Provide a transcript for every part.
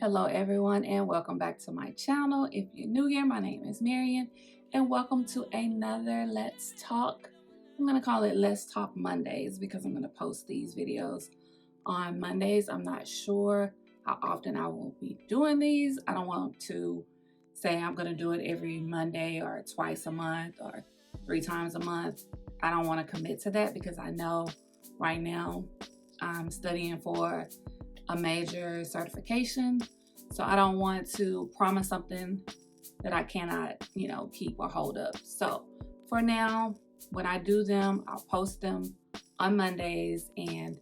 Hello everyone and welcome back to my channel. If you're new here, my name is Marian and welcome to another Let's Talk. I'm going to call it Let's Talk Mondays because I'm going to post these videos on Mondays. I'm not sure how often I will be doing these. I don't want to say I'm going to do it every Monday or twice a month or 3 times a month. I don't want to commit to that because I know right now I'm studying for a major certification. So I don't want to promise something that I cannot, keep or hold up. So for now, when I do them, I'll post them on Mondays and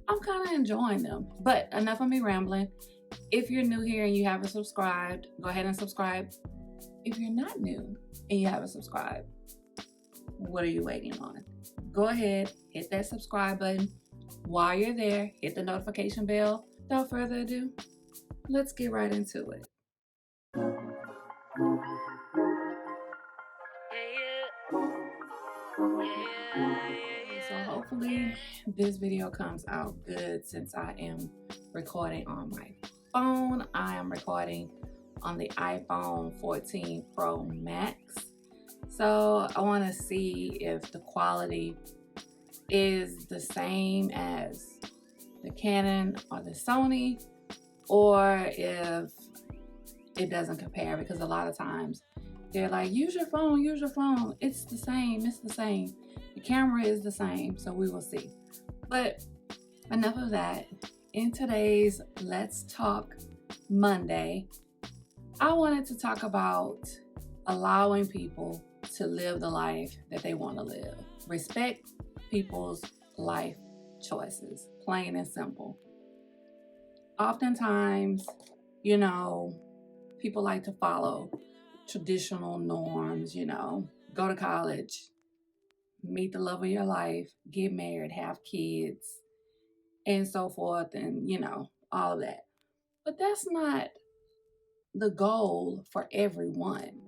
I'm kind of enjoying them. But enough of me rambling. If you're new here and you haven't subscribed, go ahead and subscribe. If you're not new and you haven't subscribed, what are you waiting on? Go ahead, hit that subscribe button. While you're there, hit the notification bell. Without further ado, let's get right into it. So hopefully this video comes out good since I am recording on my phone. I am recording on the iPhone 14 Pro Max. So I want to see if the quality is the same as the Canon or the Sony, or if it doesn't compare, because a lot of times they're like, use your phone. It's the same. The camera is the same, so we will see. But enough of that. In today's Let's Talk Monday, I wanted to talk about allowing people to live the life that they want to live. Respect people's life choices, plain and simple. Oftentimes, people like to follow traditional norms, go to college, meet the love of your life, get married, have kids, and so forth, and, all of that. But that's not the goal for everyone.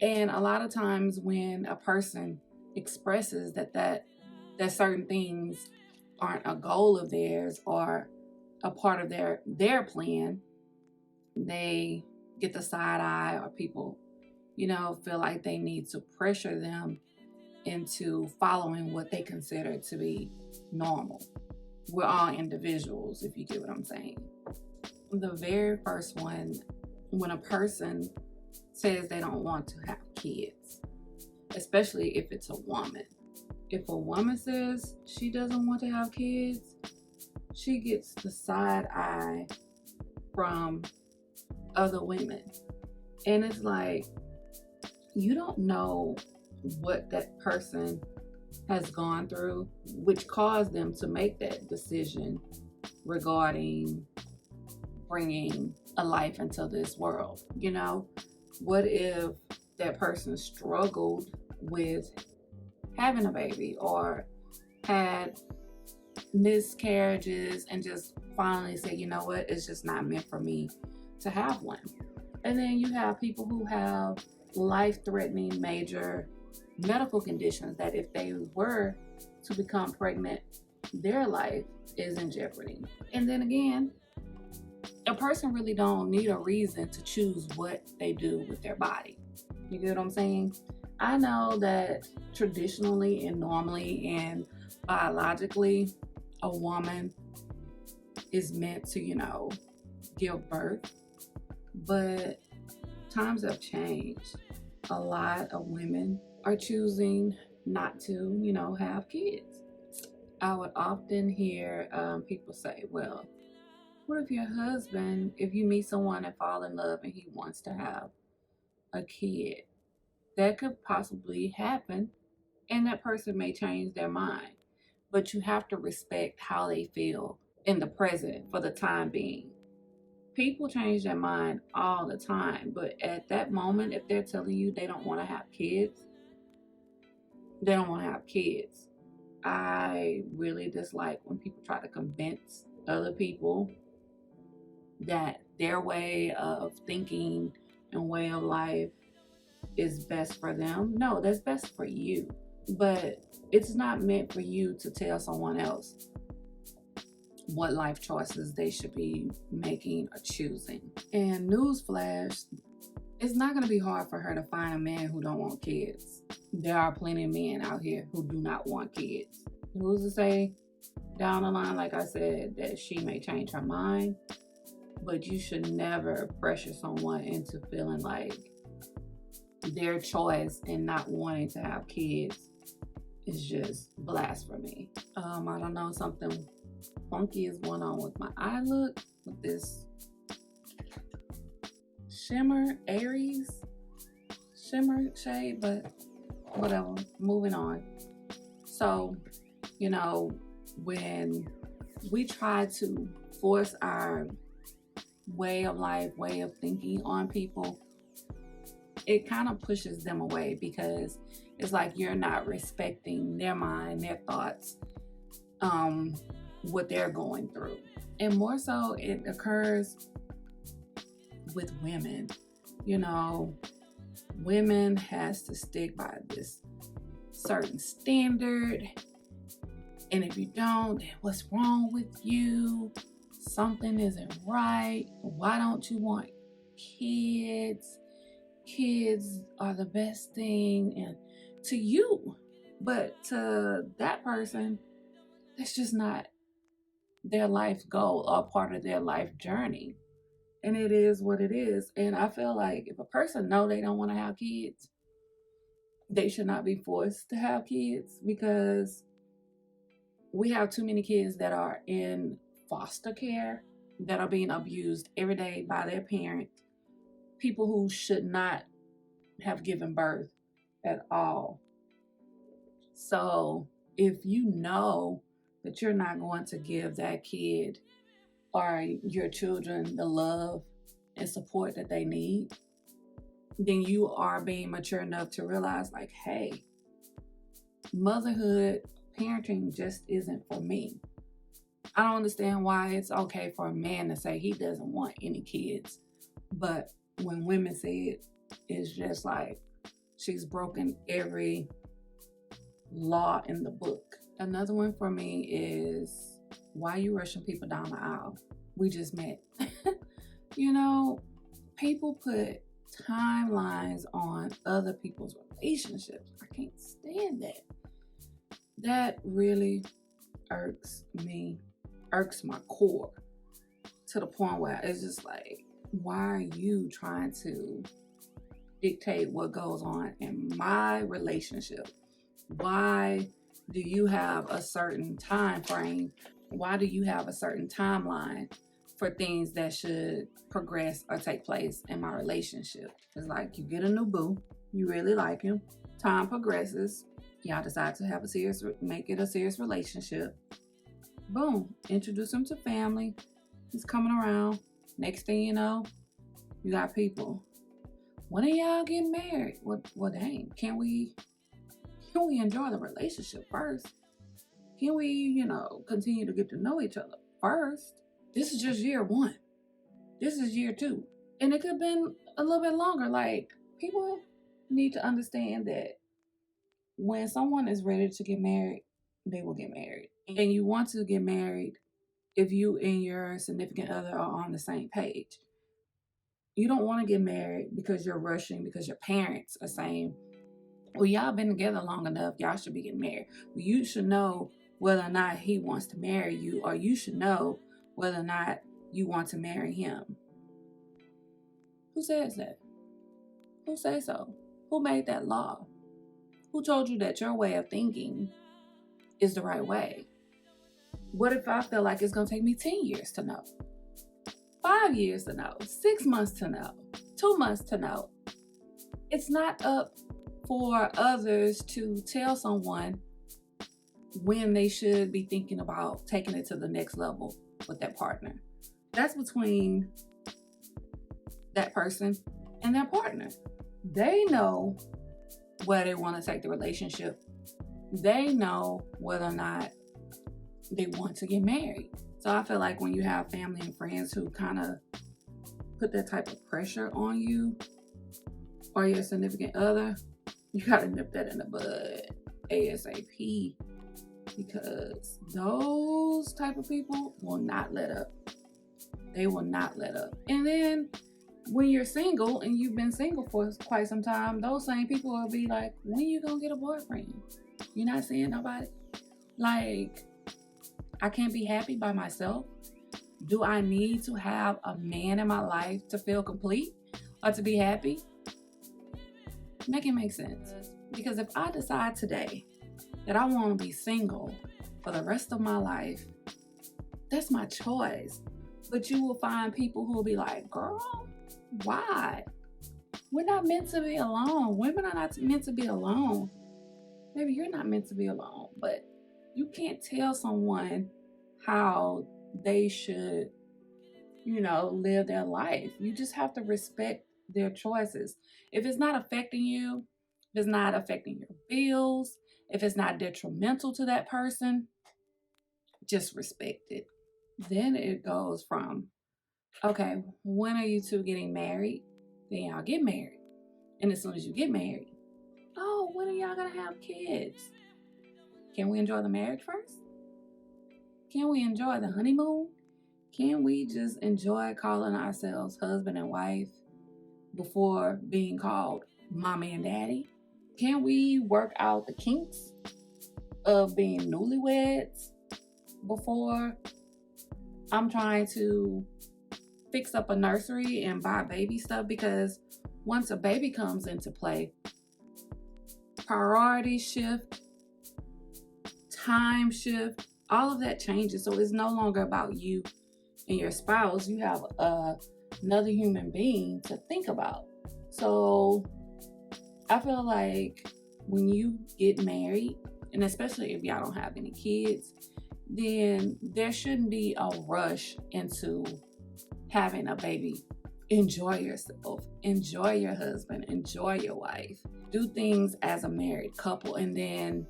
And a lot of times when a person expresses that certain things aren't a goal of theirs or a part of their plan, they get the side eye, or people, feel like they need to pressure them into following what they consider to be normal. We're all individuals, if you get what I'm saying. The very first one, when a person says they don't want to have kids, especially if it's a woman. If a woman says she doesn't want to have kids, she gets the side eye from other women. And it's like, you don't know what that person has gone through, which caused them to make that decision regarding bringing a life into this world. What if that person struggled with having a baby or had miscarriages and just finally said, you know what, it's just not meant for me to have one. And then you have people who have life-threatening major medical conditions that if they were to become pregnant, their life is in jeopardy. And then again, a person really don't need a reason to choose what they do with their body. You get what I'm saying? I know that traditionally and normally and biologically, a woman is meant to, give birth. But times have changed. A lot of women are choosing not to, have kids. I would often hear people say, well, what if if you meet someone and fall in love and he wants to have a kid? That could possibly happen, and that person may change their mind. But you have to respect how they feel in the present for the time being. People change their mind all the time, but at that moment, if they're telling you they don't want to have kids, they don't want to have kids. I really dislike when people try to convince other people that their way of thinking and way of life is best for them. No, that's best for you. But it's not meant for you to tell someone else what life choices they should be making or choosing. And newsflash, it's not going to be hard for her to find a man who don't want kids. There are plenty of men out here who do not want kids. Who's to say down the line, like I said, that she may change her mind? But you should never pressure someone into feeling like their choice and not wanting to have kids is just blasphemy. I don't know, something funky is going on with my eye look with this Aries shimmer shade, but whatever, moving on. So, when we try to force our way of life, way of thinking on people, it kind of pushes them away, because it's like you're not respecting their mind, their thoughts, what they're going through. And more so it occurs with women. Women has to stick by this certain standard, and if you don't, then what's wrong with you? Something isn't right. Why don't you want kids? Kids are the best thing and to you, but to that person, that's just not their life goal or part of their life journey. And it is what it is. And I feel like if a person know they don't want to have kids, they should not be forced to have kids, because we have too many kids that are in foster care, that are being abused every day by their parents, people who should not have given birth at all. So if you know that you're not going to give that kid or your children the love and support that they need, then you are being mature enough to realize, like, hey, motherhood, parenting just isn't for me. I don't understand why it's okay for a man to say he doesn't want any kids, but when women say it, it's just like she's broken every law in the book. Another one for me is, why you rushing people down the aisle? We just met. People put timelines on other people's relationships. I can't stand that. That really irks me, irks my core, to the point where it's just like, why are you trying to dictate what goes on in my relationship? Why do you have a certain time frame? Why do you have a certain timeline for things that should progress or take place in my relationship? It's like, you get a new boo, you really like him, time progresses, y'all decide to make it a serious relationship. Boom, introduce him to family, he's coming around. Next thing you know, you got people. When are y'all getting married? Well, dang, can we enjoy the relationship first? Can we, continue to get to know each other first? This is just year 1. This is year 2. And it could have been a little bit longer. Like, people need to understand that when someone is ready to get married, they will get married. And you want to get married if you and your significant other are on the same page. You don't want to get married because you're rushing, because your parents are saying, well, y'all been together long enough, y'all should be getting married. Well, you should know whether or not he wants to marry you, or you should know whether or not you want to marry him. Who says that? Who says so? Who made that law? Who told you that your way of thinking is the right way? What if I feel like it's going to take me 10 years to know? 5 years to know? 6 months to know? 2 months to know? It's not up for others to tell someone when they should be thinking about taking it to the next level with their partner. That's between that person and their partner. They know where they want to take the relationship. They know whether or not they want to get married. So I feel like when you have family and friends who kind of put that type of pressure on you or your significant other, you got to nip that in the bud ASAP. because those type of people will not let up. They will not let up. And then when you're single and you've been single for quite some time, those same people will be like, when you gonna get a boyfriend? You're not seeing nobody? Like, I can't be happy by myself. Do I need to have a man in my life to feel complete or to be happy? Make it make sense. Because if I decide today that I want to be single for the rest of my life, that's my choice. But you will find people who will be like, girl, why? We're not meant to be alone. Women are not meant to be alone. Maybe you're not meant to be alone, but you can't tell someone how they should, live their life. You just have to respect their choices. If it's not affecting you, if it's not affecting your bills, if it's not detrimental to that person, just respect it. Then it goes from, okay, when are you two getting married? Then y'all get married. And as soon as you get married, oh, when are y'all gonna have kids? Can we enjoy the marriage first? Can we enjoy the honeymoon? Can we just enjoy calling ourselves husband and wife before being called mommy and daddy? Can we work out the kinks of being newlyweds before I'm trying to fix up a nursery and buy baby stuff? Because once a baby comes into play, priorities shift, time shift, all of that changes. So it's no longer about you and your spouse. You have another human being to think about. So I feel like when you get married, and especially if y'all don't have any kids, then there shouldn't be a rush into having a baby. Enjoy yourself, enjoy your husband, enjoy your wife. Do things as a married couple, and then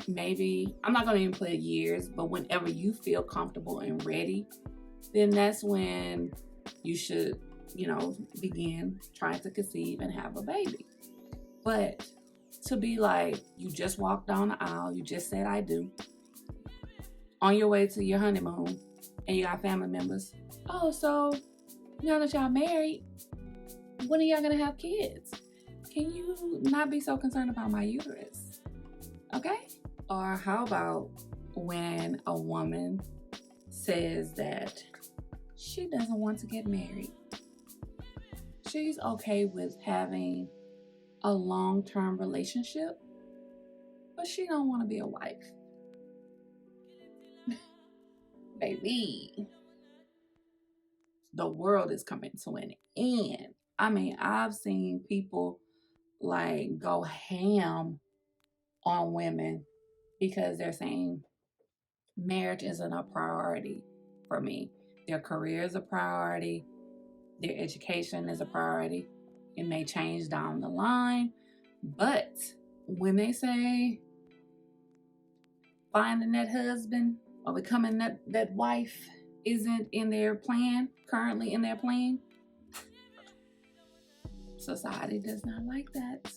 maybe, I'm not going to even put years, but whenever you feel comfortable and ready, then that's when you should, begin trying to conceive and have a baby. But to be like, you just walked down the aisle, you just said I do, on your way to your honeymoon, and you got family members, oh, so now that y'all married, when are y'all gonna have kids? Can you not be so concerned about my uterus? Okay? Or how about when a woman says that she doesn't want to get married? She's okay with having a long-term relationship, but she don't want to be a wife. Baby, the world is coming to an end. I mean, I've seen people like go ham on women because they're saying marriage isn't a priority for me. Their career is a priority. Their education is a priority. It may change down the line, but when they say finding that husband or becoming that wife isn't in their plan, currently in their plan, society does not like that.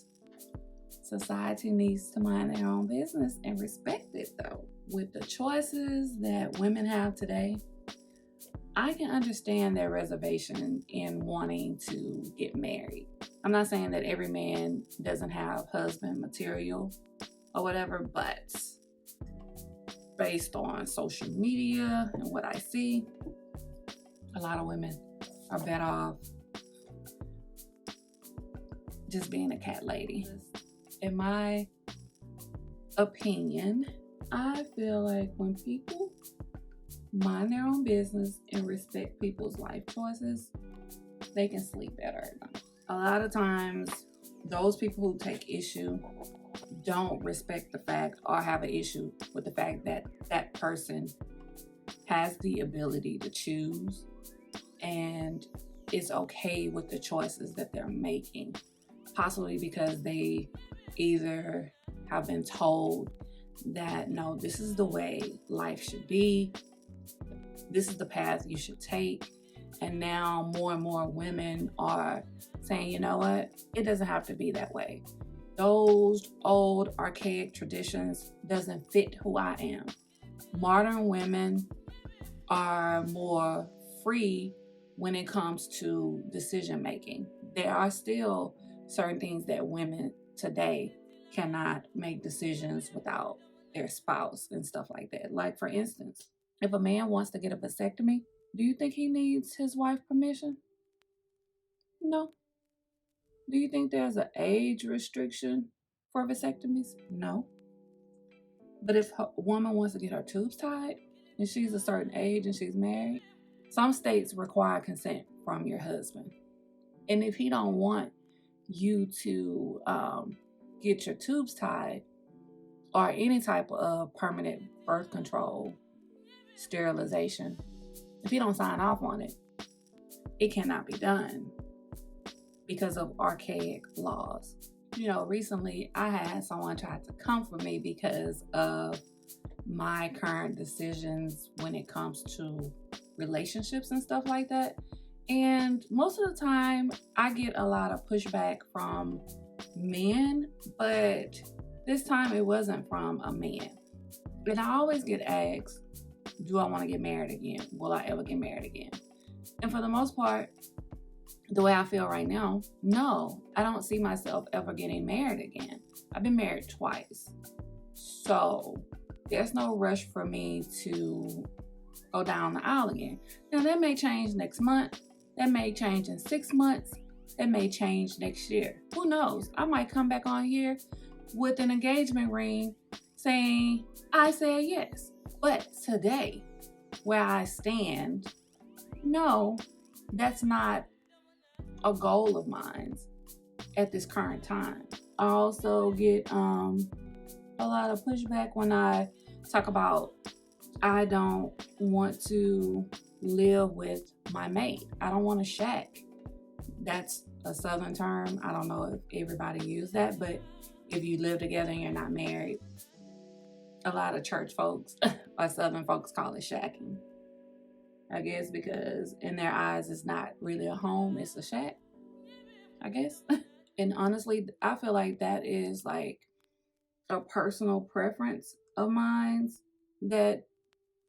Society needs to mind their own business and respect it, though. With the choices that women have today, I can understand their reservation in wanting to get married. I'm not saying that every man doesn't have husband material or whatever, but based on social media and what I see, a lot of women are better off just being a cat lady. In my opinion, I feel like when people mind their own business and respect people's life choices, they can sleep better at night. A lot of times, those people who take issue don't respect the fact or have an issue with the fact that that person has the ability to choose and is okay with the choices that they're making, possibly because they either have been told that, no, this is the way life should be, this is the path you should take. And now more and more women are saying, you know what, it doesn't have to be that way. Those old archaic traditions doesn't fit who I am. Modern women are more free when it comes to decision making. There are still certain things that women today cannot make decisions without their spouse and stuff like that. Like, for instance, if a man wants to get a vasectomy, do you think he needs his wife's permission? No. Do you think there's an age restriction for vasectomies? No. But if a woman wants to get her tubes tied and she's a certain age and she's married, some states require consent from your husband. And if he don't want you to get your tubes tied or any type of permanent birth control, sterilization, if he don't sign off on it, it cannot be done because of archaic laws. Recently I had someone try to comfort me because of my current decisions when it comes to relationships and stuff like that. And most of the time I get a lot of pushback from men, but this time it wasn't from a man. And I always get asked, do I want to get married again? Will I ever get married again? And for the most part, the way I feel right now, no, I don't see myself ever getting married again. I've been married twice. So there's no rush for me to go down the aisle again. Now that may change next month. That may change in 6 months. That may change next year. Who knows? I might come back on here with an engagement ring saying, I said yes. But today, where I stand, no, that's not a goal of mine at this current time. I also get a lot of pushback when I talk about I don't want to live with my mate. I don't want to shack. That's a Southern term. I don't know if everybody uses that, but if you live together and you're not married, a lot of church folks or Southern folks call it shacking. I guess because in their eyes it's not really a home, it's a shack, I guess. And honestly, I feel like that is like a personal preference of mine that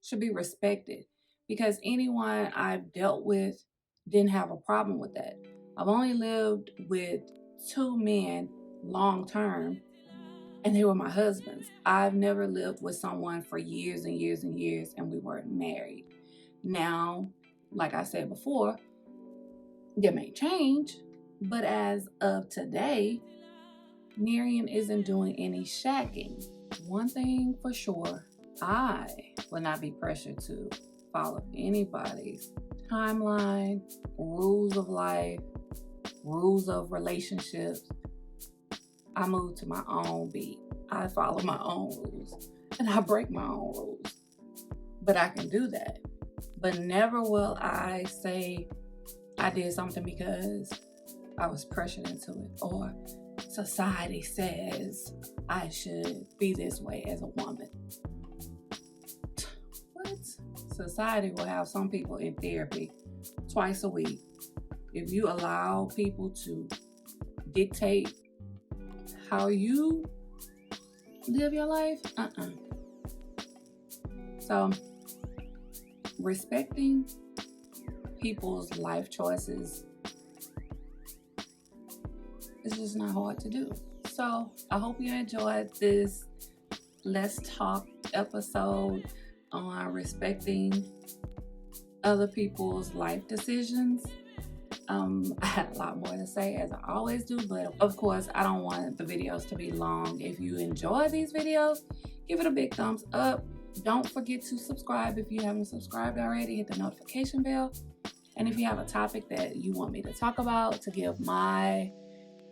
should be respected, because anyone I've dealt with didn't have a problem with that. I've only lived with 2 men long term, and they were my husbands. I've never lived with someone for years and years and years and we weren't married. Now, like I said before, there may change, but as of today, Miriam isn't doing any shacking. One thing for sure, I will not be pressured to follow anybody's timeline, rules of life, rules of relationships. I move to my own beat. I follow my own rules and I break my own rules. But I can do that. But never will I say I did something because I was pressured into it, or society says I should be this way as a woman. What? Society will have some people in therapy twice a week. If you allow people to dictate how you live your life, So, respecting people's life choices is just not hard to do. So, I hope you enjoyed this Let's Talk episode on respecting other people's life decisions. I had a lot more to say, as I always do, but of course I don't want the videos to be long. If you enjoy these videos, give it a big thumbs up. Don't forget to subscribe if you haven't subscribed already. Hit the notification bell. And if you have a topic that you want me to talk about, to give my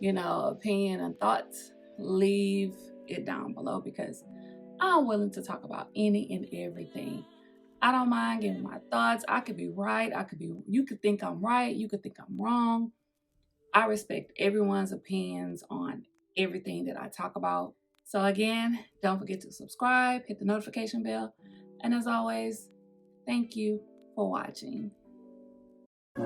opinion and thoughts, leave it down below, because I'm willing to talk about any and everything. I don't mind giving my thoughts. I could be right. You could think I'm right. You could think I'm wrong. I respect everyone's opinions on everything that I talk about. So again, don't forget to subscribe, hit the notification bell. And as always, thank you for watching. Yeah.